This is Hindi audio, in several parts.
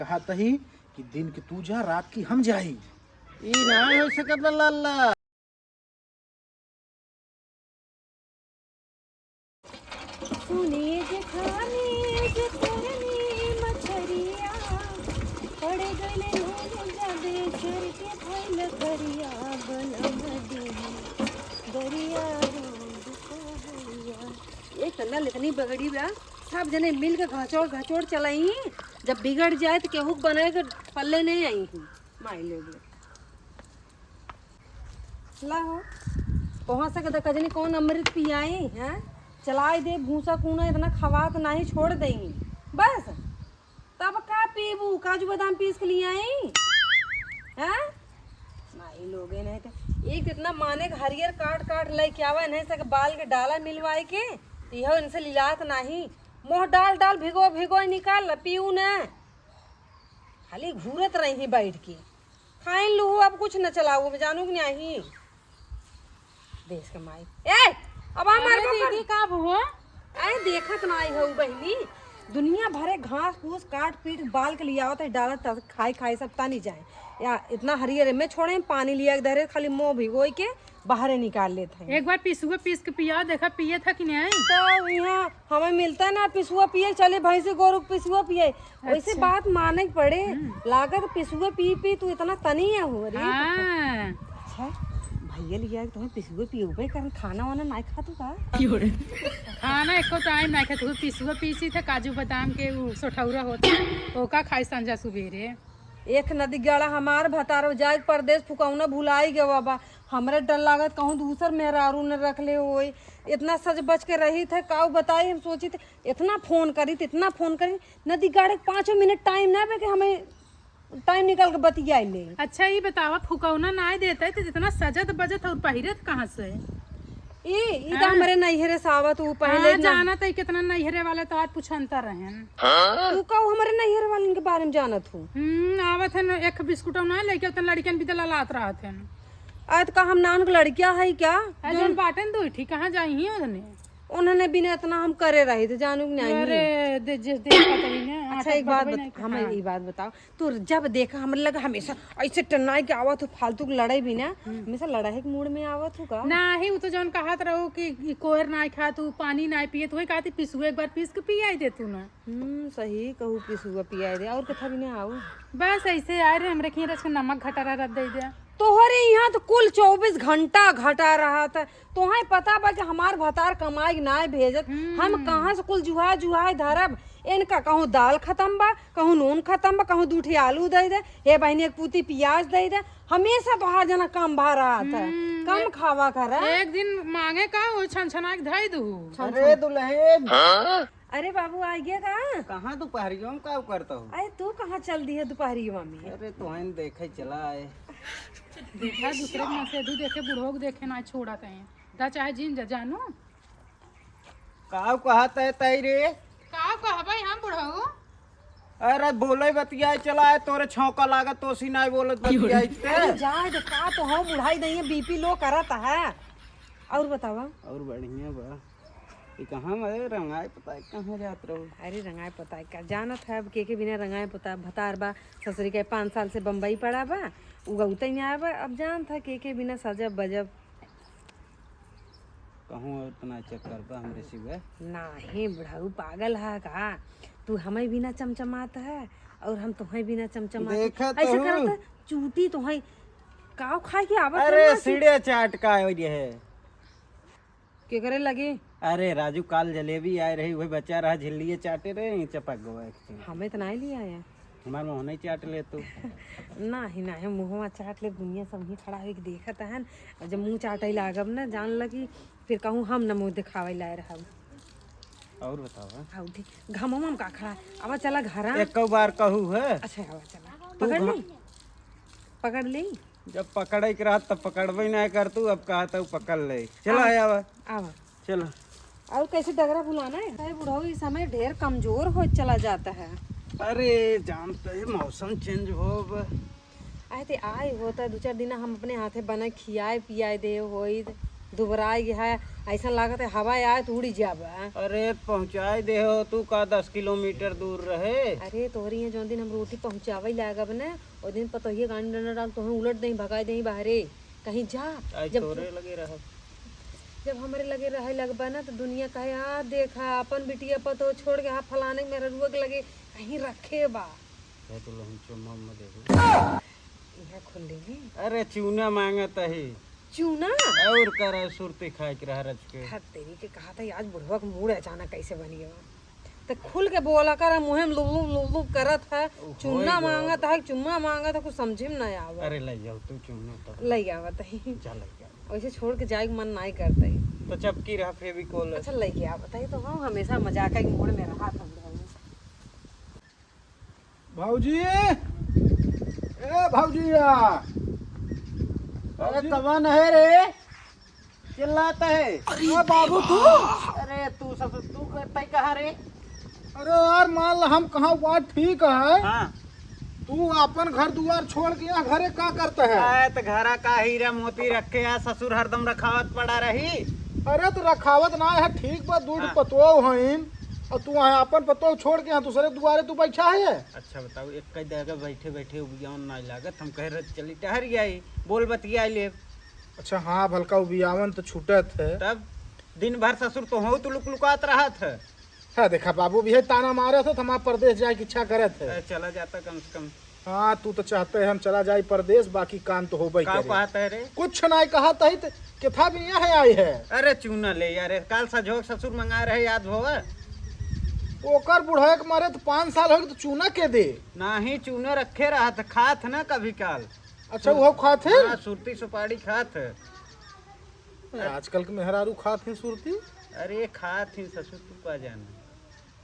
कहा तही कि दिन की तू जा रात की हम जाई। ई ना हो सकत लाला। सुनिए जेठानी जेठरनी मछरिया पड़े गले नून जादे झर के भइल गरिया बनम देही गरिया रोड को गरिया। एक तन्ना लिखनी बगड़ी बा सब जने मिल के घचोड़ घचोड़ चलाई। जब बिगड़ जाए तो केहू बनाए के पल्ले नहीं आई हूँ माई लोग ला हो पहुँच सके तो कजनी कौन अमृत पियाई हैं चलाए दे भूसा कूना इतना खवा तो नहीं छोड़ देंगे बस। तब का पीबू काजू बादाम पीस के लिए आई हैं नहीं लोगे नहीं तो एक इतना माने हरियर काट काट ले के आवा नहीं सके बाल के डाला मिलवाए के यह इनसे लिलात नहीं मोह डाल डाल भिगो भिगो निकाल पीऊ न खाली घूरत रही बैठ के खाइन लू अब कुछ न चलाऊ मैं जानू कि नहीं देश कमाई ए अब हमारे दीदी का हुआ आए देखत ना आई हो बहनी दुनिया भरे घास फूस काट पीट बाल के लिए आवत है डालत खाई खाई सब तानी जाए या इतना हरियर में छोड़े पानी लिया धरे खाली मुंह भिगोई के बाहर निकाल लेते हैं। एक बार पिसुआ पीस के पिया देखा पिए था कि नहीं। तो यहाँ हमें मिलता है ना पिसुआ पिए चले भैंसे गोरु पिसुआ पिए वैसे बात माने पड़े लागत पिसुआ पी पी तू इतना तनी है हो रे। अच्छा भैया लिया तुम्हें पिसुआ पियो कर खाना वाना नहीं खातू का खाना एको टाइम नहीं खाते पिसुआ पीसी थे काजू बादाम के सोठौरा होता ओका खाई संजा सुबेरे। एक नदी गाड़ा हमार भतारो जाए परदेश फुकौना भुलाई गए बाबा हमरे डर लागत कहूँ दूसर मेहरारू ने रख ले हो इतना सज बच के रही थे काऊ बताई हम सोची थे इतना फोन करी नदी गाड़े 5 मिनट टाइम ना पे कि हमें टाइम निकाल के बतिया ले। अच्छा ये बतावा फुकौना ना देता है तो जितना सजत बजत और पहिरत कहाँ से ई तो हमारे नैहरे सावत तू पहले जाना तो कितना नैहरे वाले तो आज पूछनता रहे तू का हमारे नैहरे वाले के बारे में जानत हूँ। आवत है एक बिस्कुट ना लेके उतना लड़कियन भी दला लात रहा थे आज का हम नान के लड़कियां है क्या जोन बाटन दो ठीक कहाँ जाई ही उन्होंने बिना इतना हम करे रहे थे जानू नहीं। अरे देखा तभी ने। अच्छा एक बात हमें ये बात बताओ तू जब देखा हमें लगा हमेशा ऐसे टन्नाई के आवत हो फालतू की लड़ाई भी ना हमेशा लड़ाई के मूड में आवत हो का नहीं वो तो जौन कहत रहो कि कोहर ना खा तू पानी ना पिए तो कहती पिसुआ एक बार पीस के पिया दे तू ना। सही कहू पिसुआ पिया दे और कथा भी ना आऊ बस ऐसे यार हमरे खी रस नमक घटा रख दे दे तोहरे यहाँ तो कुल 24 घंटा घटा रहा था तोहे पता बा कि हमार भतार कमाई ना भेजत हम कहाँ से कुल जुहा जुहा धरब इनका कहूँ दाल खत्म बा कहूँ नून खत्म बा कहूँ दूठी आलू दे दे हे बहनी एक पूती प्याज दे दे हमेशा तो हर जना कम भा रहा था कम खावा कर एक दिन मांगे का वो छन छना के धई दू। अरे दुल्हन अरे बाबू आ गया का कहाँ दोपहरियों में का करता हूँ। अरे तू कहाँ चल दी है दोपहरी मम्मी। अरे तुहन देखे चला आए देखा दूसरे में से दू देखे बुढ़ो देखे ना छोड़ा कहीं दा चाहे जिन जा जानू का कहत है तई रे का कहबई हम बुढ़ो। अरे बोले बतिया चला है तोरे छौका लागत तो सी नहीं बोलत बतिया जा का तो हो बुढ़ाई नहीं है बीपी लो करता है और बतावा और बढ़िया बा ये कहाँ में रंगाए पता है कहाँ जात रहो। अरे रंगाए पता है का जानत है अब के बिना रंगाए पता भतार बा ससुरी के 5 साल से बम्बई पड़ा बा उगौते ही आया बा अब जान था के बिना सजब बजब कहूँ उतना चक्कर बा हमरे सिवा नहीं बुढ़ाऊ पागल है का तू हमें बिना चमचमात है और हम तुम्हें बिना चमचमात ऐसे करता चूटी तुम्हें काव खाए के आवत। अरे सीढ़े चाट का है के करे लगे। अरे राजू काल जलेबी आए रही वही बच्चा रहा झिल्लिए चाटे रहे चपक गए हमें तो नहीं लिया है हमारे मुँह नहीं चाट ले तू नहीं मुँहवा चाट ले दुनिया सब ही खड़ा हो देखता है और जब मुँह चाटे लागब ना जान लगी फिर कहूँ हम न मुँह दिखावे लाए रहा और बताओ घमम का खड़ा अब चला घर एक बार कहू है। अच्छा अब चला पकड़ ले जब पकड़े के रहा तब पकड़बे नहीं कर तू अब कहा तो पकड़ ले चला आवा चलो। और कैसे डगरा बुलाना है बुढ़ाऊ इस समय ढेर कमजोर हो चला जाता है। अरे जानते है मौसम चेंज हो आए थे आए होता 2-4 दिन हम अपने हाथे बना खियाए पियाए दे हो दुबराई है ऐसा लागत है हवा आए तो उड़ी जाब। अरे पहुँचाई दे हो तू का 10 किलोमीटर दूर रहे। अरे तोहरी यहाँ जो दिन हम रोटी पहुँचावे लागब न ओ दिन पतोहिए गाड़ी डंडा डाल तोहें उलट दही भगाए दही बाहरे कहीं जा। आज जब तोरे लगे रह। जब हमारे लगे रहे लगबा ना तो दुनिया कहे आ देखा अपन बिटिया पतो छोड़ के हाँ फलाने मेरे रुक लगे कहीं रखे बा। तो लहन चुम्मा में दे यहाँ खुल लेंगे। अरे चूना मांगत है चूना और कर सुरती खाए के रह रच के। हद तेरी के कहा था आज बुढ़वा का मूड अचानक कैसे बन गया तो खुल के बोला कर मुँह में लुलू लुलू करत है। चूना मांगत है चुम्मा मांगत है कुछ समझे में नहीं आवा। अरे ले जाओ तू चूना तो लई आवत है जा ले जा। वैसे छोड़ के जाए मन नहीं करता है। तो चपकी रहा फेविकोल। अच्छा लई के आवत है तो हम हमेशा मजाक के मूड में रहा था। भाऊजी ए भाऊजिया अरे कवन है रे चिल्लाता है। अरे बाबू तू अरे तू सब तू करता कहाँ रे। अरे यार मान ला हम कहाँ बात ठीक है। हाँ तू अपन घर दुआर छोड़ के यहाँ घरे का करता है। तो घरा का हीरा मोती रखे है ससुर हरदम रखावत पड़ा रही। अरे तो रखावत ना है ठीक बा दूध पतो हईन और तू यहाँ अपन पतो छोड़ के यहाँ दूसरे दुआरे तू बैठा है। अच्छा बताओ एक कई जगह बैठे बैठे उबियावन ना लागत हम कह रहे चली टहर गई बोल बतिया ले। अच्छा हाँ भलका उबियावन तो छूटत है। तब दिन भर ससुर तो हो तो लुक लुकात रहा था। है देखा बाबू भी है ताना मारे थे तो हमारा परदेश जाए की इच्छा करे थे। चला जाता कम से कम। हाँ तू तो चाहते है हम चला जाए परदेश बाकी काम तो हो का करे। कहता है रे। कुछ नहीं कहा तही किथा भी यहाँ है आई है। अरे चूना ले यार काल सजोग ससुर मंगा रहे याद हो। ओकर बुढ़ाए के मारे तो 5 साल हो गए तो चूना के दे। ना ही चूने रखे रहा था खात ना कभी काल। अच्छा वो खाते हाँ, सुरती सुपारी खात। आजकल के मेहरारू खाते हैं सुरती। अरे खात ही ससुर तू का जाना।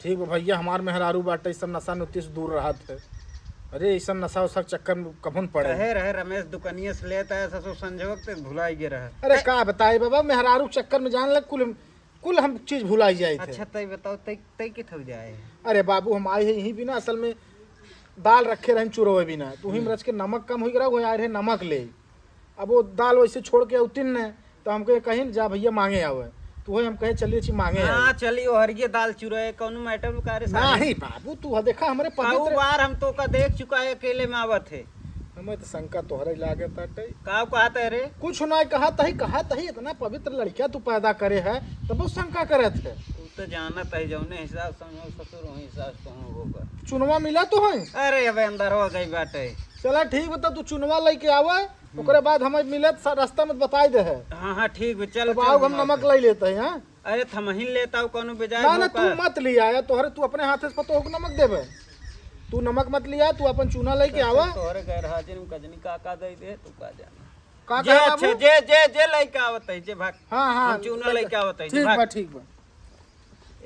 ठीक है भैया हमार मेहरारू बाटे सब नशा नुती से दूर रहा थे। अरे इस नशा उसा चक्कर में कभन पड़े रहे रमेश दुकानिया से लेता है ससुर संजोग ते भुलाई गे रहा। अरे का बताए बाबा मेहरारू चक्कर में जान लग कुल हम चीज भुलाई जाए थे। अच्छा तय बताओ तय के थक जाए। अरे बाबू हम आए हैं यहीं बिना असल में दाल रखे रहे चुरोवे बिना तू ही रच के नमक कम हो गया वो आए रहे नमक ले। अब वो दाल वैसे छोड़ के उतिन ने तो हमको कहीं जा भैया मांगे आवे तो हम कहे चलिए छी मांगे। हाँ चलिए हरिये दाल चुराए कौन मैटर का रे। नहीं बाबू तू देखा हमारे पवित्र बार हम तो का देख चुका है अकेले में आवत है। हमें तो शंका तोहरे लागे ताटे। का कहता है रे। कुछ ना कहा तही इतना पवित्र लड़किया तू पैदा करे है तो बहुत शंका करे थे। तू तो जानत है जौने हिसाब से ससुर वही हिसाब से होगा। चुनवा मिला तो है। अरे अब अंदर हो गई बाटे। चला ठीक बता तू चुनवा लेके आवे ओकरे बाद हमें मिलत रास्ता में बताई दे है। हाँ हाँ ठीक है चल आओ हम नमक ले लेते हैं। हाँ अरे थमही लेता हूँ कौन बेजाय ना ना तू मत लिया है तोहरे तू अपने हाथ से पतो हो नमक देवे। तू नमक मत लिया तू अपन चूना लेके आवा। तोहरे गैर हाजिर में कजनी का दे दे तू का जाना। का जे अच्छा जे लेके आवत है जे भाग। हाँ हाँ चूना लेके आवत है ठीक बा ठीक बा।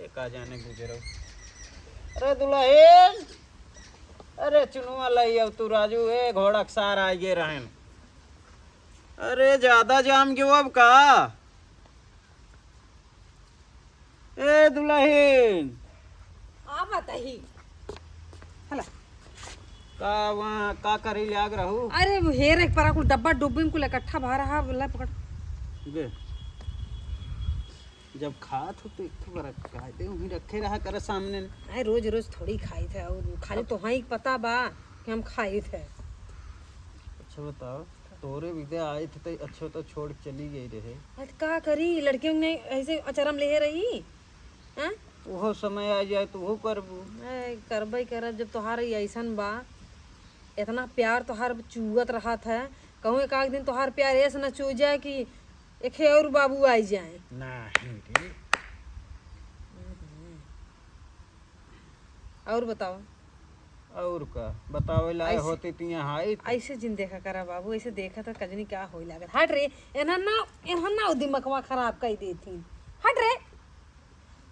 एक आ जाने गुजरो। अरे दुल्हन अरे चुनवा लई अब तू राजू ए घोड़ा सार आ गए रहन। अरे ज्यादा जाम क्यों अब का। ए दुल्हन आ बताही हला का वहाँ का करी लाग रहू। अरे हेर एक परा कुल डब्बा डुब्बी में कुल इकट्ठा भा रहा बोला पकड़ बे जब खात हो तो एक बार खाते वहीं रखे रहा कर सामने। अरे रोज रोज थोड़ी खाई थे और खाली तो हाँ पता बा कि हम खाई थे। अच्छा बताओ तोरे विदे आए थे तो अच्छे तो छोड़ चली गई रहे। अरे का करी लड़कियों ने ऐसे अचरम ले रही हैं। वो समय आ जाए तो वो करबू। करबई करब जब तोहार ऐसन बा इतना प्यार तोहार चुगत रहा था कहूँ एक दिन तोहार प्यार ऐसा न चू जाए कि एक और बाबू आई जाए। नहीं और बताओ और का बतावे लाए होती थी यहाँ ऐसे जिन देखा करा बाबू ऐसे देखा था कजनी क्या हो लागत। हट रे इन्हन ना दिमागवा खराब कर देती। हट रे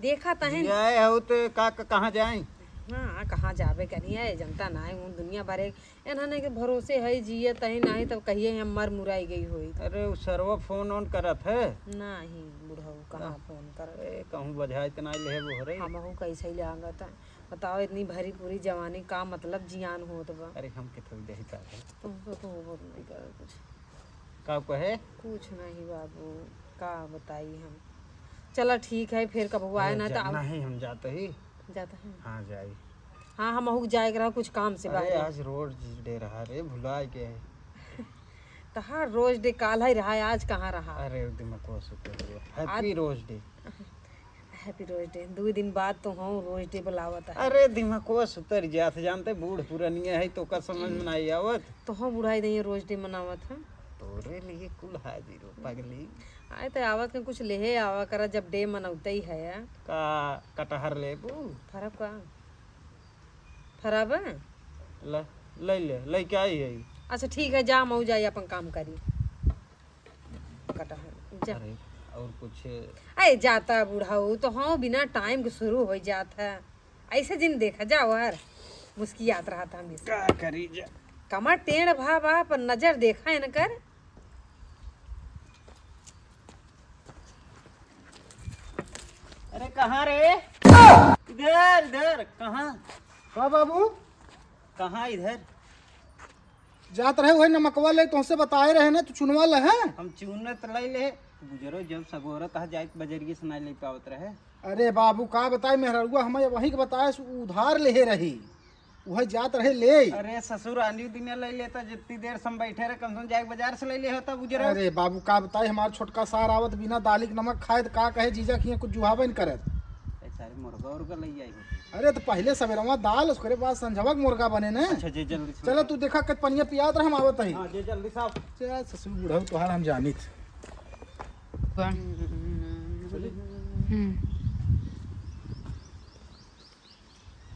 देखा तहन जाए हो तो का कहाँ जाए। हाँ कहाँ जाबे करिए जनता ना है उन दुनिया भरे इन्होंने के भरोसे है जिये तही नहीं तब कहिए हम मर मुराई गई हुई। अरे वो सर्व फोन ऑन करत है नहीं बुढ़ऊ कहाँ फोन कर कहूँ बजाए इतना ले वो रे। हम कैसे ही लागत है बताओ इतनी भरी पूरी जवानी का मतलब जियान हो तो बा। अरे हम के थोड़ी देही का तुमको तो वो नहीं कर कुछ का कहे कुछ नहीं बाबू का बताई हम चला ठीक है, फिर कब आए ना तो जाना है हम जाते ही। जाता है। हाँ जाई। हाँ हम अहू जाएगा रहा कुछ काम से अरे बाहर। आज रोड डे रहा रे, भुला के है। तो हाँ रोज डे काल ही रहा है, आज कहाँ रहा। अरे दिमाग को सुकर happy Rose Day. Happy Rose Day 2 दिन बाद तो हम रोज डे बुलावत है। अरे दिमाग को सुतर जात जानते बूढ़ पुरानिया है तो का समझ में नहीं आवत। तो हम बुढ़ाई नहीं रोज डे मनावत है। तोरे लिए कुल हाजिर पगली। आए तो आवत के कुछ लेहे आवा करा, जब डे मनौते ही है। का कटहर लेबू फरब का फरब है? ल ले क्या है। अच्छा ठीक है, जा मऊ जाइए अपन काम करी। कटहर जा। अरे और कुछ अरे जाता बूढ़ाऊ तो हाँ बिना टाइम के शुरू हो जाता है। ऐसे दिन देखा जाओ यार, मुस्कियात रहा था हमेशा। क्या करी जा। कमर टेढ़ भा पर नजर देखा है न कर। अरे कहाँ रे? इधर इधर कहाँ? का बाबू कहाँ इधर? जात रहे वही नमकवा ले, तुमसे बताए रहे ना, तू चुनवा ले है। हम चूने तो ले ले गुजरो जब सगोरा कहा जाए बजरिए सुना ले पावत रहे। अरे बाबू का बताए मेहरुआ, हमें वही के बताए उधार ले रही, वही जात रहे ले। अरे ससुर आनी दिन ले लेता, जितनी देर से हम बैठे रहे कम से कम जाए बाजार से ले ले होता गुजरो। अरे बाबू का बताए, हमारा छोटका सार आवत बिना दालिक नमक खाए तो का कहे जीजा की कुछ जुहावे न करे। सारे मुर्गा उर्गा ले आई होती। अरे तो पहले सवेरवा दाल, उसके बाद संझवक मुर्गा बने ने। अच्छा जे जल्दी से। चलो तू देखा कत पनिया पियात रहे, हम आवत ही। हाँ जे जल्दी साहब। चल ससुर बूढ़ा तोहार हम जानी थे।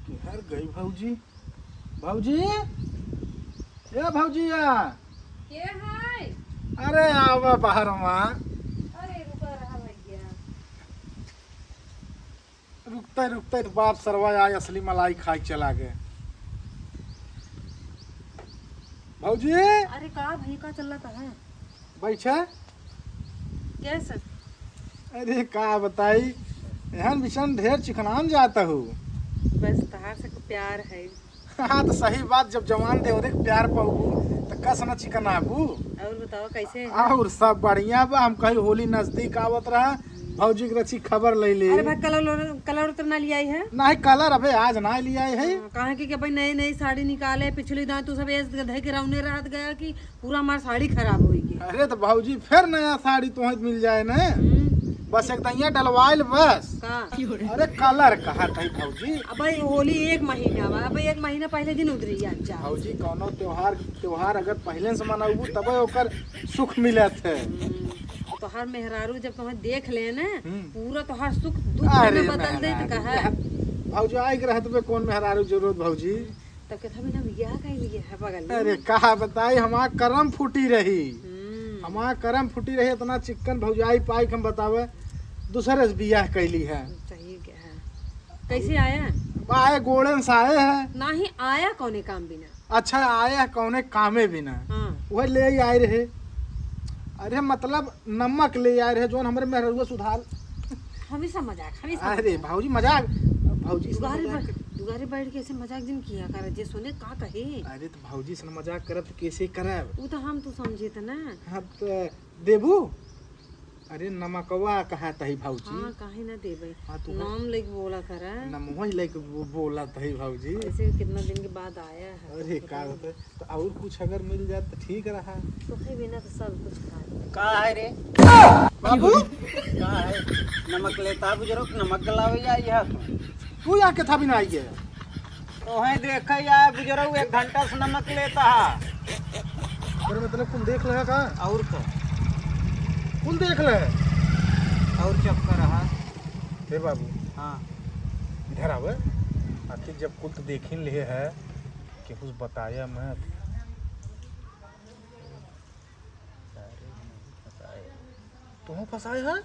किधर गई भौजी? भौजी ए भौजिया, के है? अरे आवा बाहर माँ। अरे रुका रहा भैया। रुकते रुकते तो बाप सरवा आए, असली मलाई खाई चला गए। भौजी अरे का भाई का चल रहा है? बैठे। कैसे? अरे का बताई, एहन बिशन ढेर चिकनान जाता हूँ। बस तहार से प्यार है। हाँ तो सही बात, जब जवान दे देख प्यार पाऊ तो कस न चिकन आबू। और बताओ कैसे है? और सब बढ़िया बा। हम कहीं होली नजदीक आवत रहा, भौजी के रची खबर ले ली। अरे भाई कलर तो ना लिया है? नहीं कलर अबे आज ना लिया है। कहा कि भाई नई नई साड़ी निकाले, पिछली दांत तू सब धे के रौने रहत गया कि पूरा हमार साड़ी खराब होगी। अरे तो भौजी फिर नया साड़ी तुहत मिल जाए न, बस एक दहिया डलवाइल बस। का? अरे कलर कहा तही भौजी। अब भाई होली 1 महीना बा, अब 1 महीना पहले दिन उतरी अच्छा। भौजी कौनो त्योहार अगर पहले से मनाबू तब ओकर सुख मिलत है। तो हर मेहरारू जब तुम्हें देख ले ना, हम्म। पूरा तो हर सुख दुख अरे में बदल दे तो कहा। भौजी आई के रहत बे कौन मेहरारू जरूरत भौजी। तब के था बिना बियाह का लिए है बगल में। अरे कहा बताई, हमार करम फूटी रही। हम्म। हमार करम फूटी रही, इतना चिकन भौजाई पाई के हम बतावे दूसरे से बियाह कैली है। सही क्या है? कैसे आया? आए गोड़न से आए हैं। ना ही आया कौने काम बिना। अच्छा आए हैं कौने कामे बिना, हाँ वह ले ही आए रहे। अरे मतलब नमक ले आए रहे, जो हमारे मेहरुआ सुधार। हमेशा मजाक, हमेशा अरे भौजी मजाक, भौजी से मजाक। दुगारे बैठ के ऐसे मजाक दिन किया कर, जे सुने का कहे। अरे तो भौजी से मजाक करब तो कैसे करब? वो तो हम तू समझे थ ना। हाँ तो देबू। अरे नमकवा कहा तही भौजी। हाँ काहे ना देबे, हाँ, तू नाम लेके बोला कर। नमवा लेके बोला तही भौजी। ऐसे कितना दिन के बाद आया है। अरे का होता है? तो और कुछ अगर मिल जाए तो ठीक रहा। तो है बिना तो सब कुछ खा। का है रे? बाबू का है? नमक लेता गुजरो, नमक गलावे जाए यहाँ तू यहाँ के था भी ना आई है। तो है देखा यार गुजरो 1 घंटा से नमक लेता है। अरे मतलब कुल देख ले का, और तो कुल देख ले। और चपका रहा। हे बाबू हाँ इधर आवे। आखिर जब कुल तो देख ही ले है कि कुछ बताया मत। तुम फंसाए है?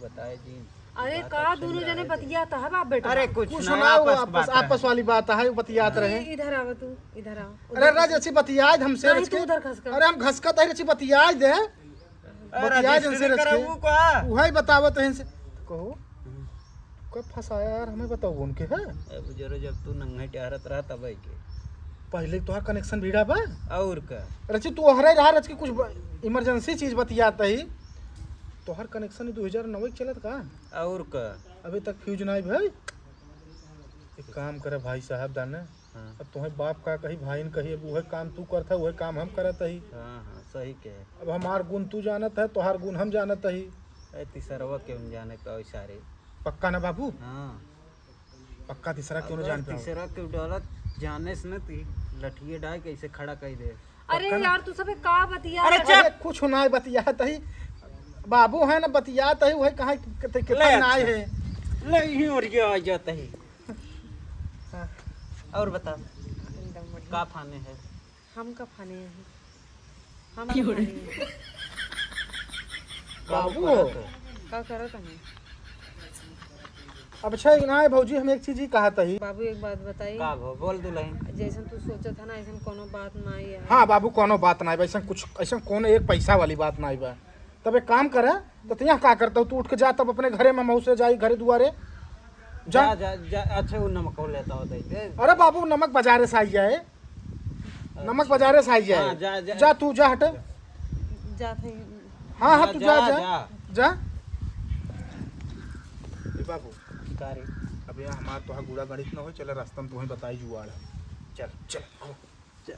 बताए जी। अरे का दोनों जने बतियाता है बाप बेटा। अरे कुछ कुछ ना सुनाओ, आपस बात आपस वाली बात है, बतियात रहे। इधर आवा तू, इधर आओ। अरे राज अच्छी बतियाज हमसे नहीं, रच तू के। उधर खसका। अरे हम घसकत है अच्छी बतियाज दे। बतियाज हमसे रच के वही बतावत है से। कहो कब फंसाया यार, हमें बताओ उनके है। गुजरो जब तू नंगा टहरत रहा तब के पहले तोहार कनेक्शन भीड़ा बा। और का रची तू हरे रहा रच के कुछ इमरजेंसी चीज बतियात ही तोहर कनेक्शन 2009 चलत का और का अभी तक फ्यूज नहीं भाई। एक काम करे भाई साहब दाने, हाँ अब तुम्हें बाप का कही भाई न कही, अब वह काम तू करता वह काम हम करत ही। हाँ हाँ सही के। अब हमार गुण तू जानत है, तोहार गुण हम जानत ही। ए तीसरवा क्यों जाने का सारे। पक्का ना बाबू? हाँ पक्का तीसरा क्यों न अगर जान पाओ? तीसरा क्यों डालत जाने से न ती लठिए डाल कैसे खड़ा कर दे। अरे यार तू सब का बतिया अरे अरे कुछ ना बतियात ही बाबू है ना, बतियात ही वह कहाँ कितना ना आए है। नहीं और ये आ जाता है। और बता का फाने है। हम का फाने हैं, हम का फाने हैं। बाबू का करत हमें अब अच्छा ना है भौजी, हम एक चीज ही कहा था ही। बाबू एक बात बताई, का भो बोल दुल्हन। जैसन तू सोचत था ना ऐसन कोनो बात ना आई है। हाँ बाबू कोनो बात ना है, ऐसा कुछ ऐसा कोनो एक पैसा वाली बात ना है बा। तब एक काम करे तो तू यहाँ का करता हूँ, तू उठ के जा तब अपने घरे में महू से जाई घरे दुआरे जा। जा जा, जा अच्छा वो नमक और लेता होता है। अरे बाबू नमक बाजारे से आई जाए, नमक बाजारे से आई हाँ, जाए। जा, जा तू जा हट। जात है हाँ हाँ तू जा जा, जा जा। जा। ए बाबू कारी अब यहाँ हमार तो गुड़ा गणित ना हो, चल रास्ता में तुम्हें बताई जुआड़। चल चल आओ। चल।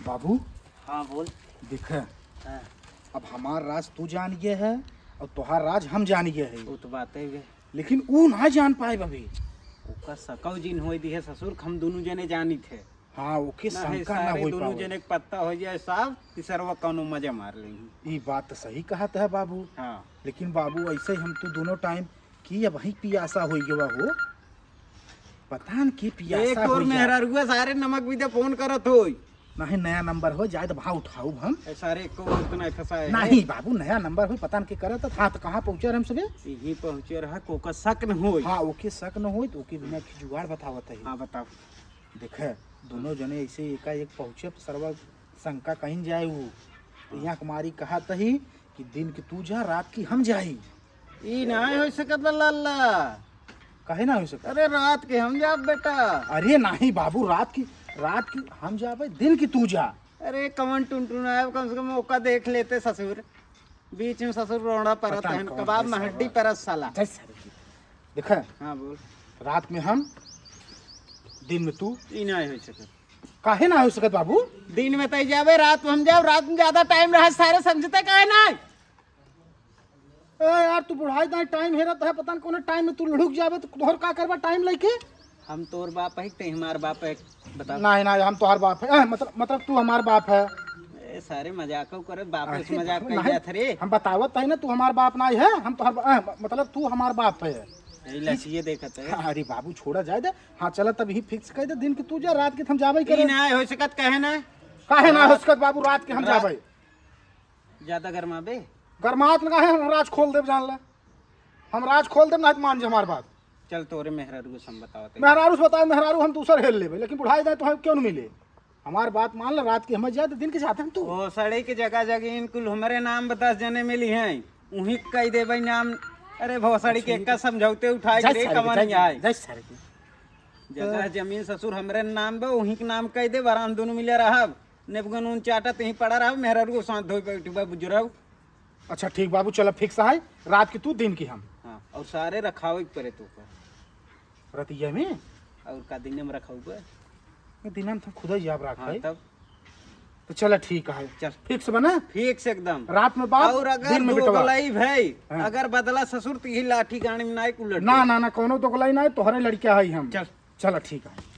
बाबू हाँ बोल। देख हाँ, अब हमार राज तू जान गए है और तुहार राज हम जान गए है, वो तो बात है। लेकिन वो ना जान पाए अभी। ओका सकौ जिन होई दी है ससुर हम दोनों जने जानी थे। हाँ ओके ना है शंका ना सारे हो दोनों पाए। जने के पत्ता हो जाए साहब तीसरवा कौनो मजा मार लेंगे। ये बात तो सही कहत है बाबू, हाँ लेकिन बाबू ऐसे ही हम तो दोनों टाइम की अब वही पियासा हो गया हो, पता न की एक पियासा और हो मेहरा रुआ सारे नमक भी दे फोन करत होई। नहीं नया नंबर हो जाए तो भाव उठाऊ हम। ए सारे को वक्त नहीं फंसाए है। नहीं बाबू नया नंबर हो पता न के करत हाँ तो कहाँ पहुँचे हम सबे। यही पहुंचे रहा कोका शक न होई। हाँ ओके शक न हो तो ओके बिना की जुगाड़ बतावत है। हाँ बताओ। देखे दोनों जने ऐसे एकाएक पहुँचे तो सर्व शंका कहीं जाए वो तो यहाँ कुमारी कहा तही कि दिन की तू जा रात की हम जाई। ई नहीं हो सकत लाला। कहे ना हो सका? अरे रात के हम जाब बेटा। अरे नहीं बाबू रात की हम जाबे, दिन की तू जा। अरे कमन टुनटुन आए कम से कम मौका देख लेते ससुर। बीच में ससुर रोड़ा परत पता है कौन कबाब है में हड्डी परत साला। देखे हाँ बोल। रात में हम दिन में तू, ई नहीं हो सकत। काहे ना हो सकत बाबू? दिन में तय जावे रात में हम जाओ, रात में ज्यादा टाइम रहा सारे समझते काहे नहीं। ए यार तू बुढ़ाई दाई टाइम हेरत है, पता न कौन टाइम में तू लुढ़क जाबे तो तोहर का करबा टाइम लेके। हम तोर बाप है ते हमार बाप है बता। नहीं नहीं हम तोहर बाप है, मतलब तू हमार बाप है। ए सारे मजाक करे बाप से अरे मजाक बाबू, कर नहीं, जात रे। हम बतावत है ना तू हमार बाप नहीं है, हम तोहर मतलब तू हमार बाप है। यही लचिए देखत है। अरे बाबू छोड़ा जाए दे। हाँ चला तब ही फिक्स कर दे दिन की तू जा रात के हम जाबे ई करे। नहीं हो सकत कहे ना। काहे ना हो सकत बाबू रात के हम रात- जाबे। ज्यादा गरमाबे। गरमात लगा है हम राज खोल देव जान ला, हम राज खोल देव ना तो मान जा हमार बात। चल तोरे मेहरारू को सम बतावत है। मेहरारू से बताए मेहरारू हम दूसर हेल लेबे, लेकिन बुढ़ाई जाए तो हम क्यों न मिले। हमार बात मान ला रात के हम जाए तो दिन के साथ हम तू। ओ सड़े के जगह जगह इनकुल हमारे नाम 10 जने मिली हैं उही कह देबे नाम। अरे भोसड़ी के का समझौते उठाई जय ले सारे कमन की, आए। जय सारे की। जगह जमीन ससुर हमरे नाम बा उही के नाम कह दे बराम दोनों मिले रहब। नेबगन उन चाटा तही पड़ा रहब मेहरारू को साथ धोई बैठबा बुजुर्ग। अच्छा ठीक बाबू चलो फिक्स है रात की तू दिन की हम। हाँ और सारे रखावे के परे तो पर रतिया में और का दिन में रखाऊ बा। दिन हम तो खुद ही जाब रख हाँ है। तब तो चलो ठीक है चल फिक्स बना फिक्स एकदम। रात में बात और अगर दिन में दो बेटवा। गलाई भाई हाँ। अगर बदला ससुर तो यही लाठी गाड़ी में नाई उलट ना ना ना कोनो तो गलाई ना है, तोहरे लड़किया है हम। चल चलो ठीक है।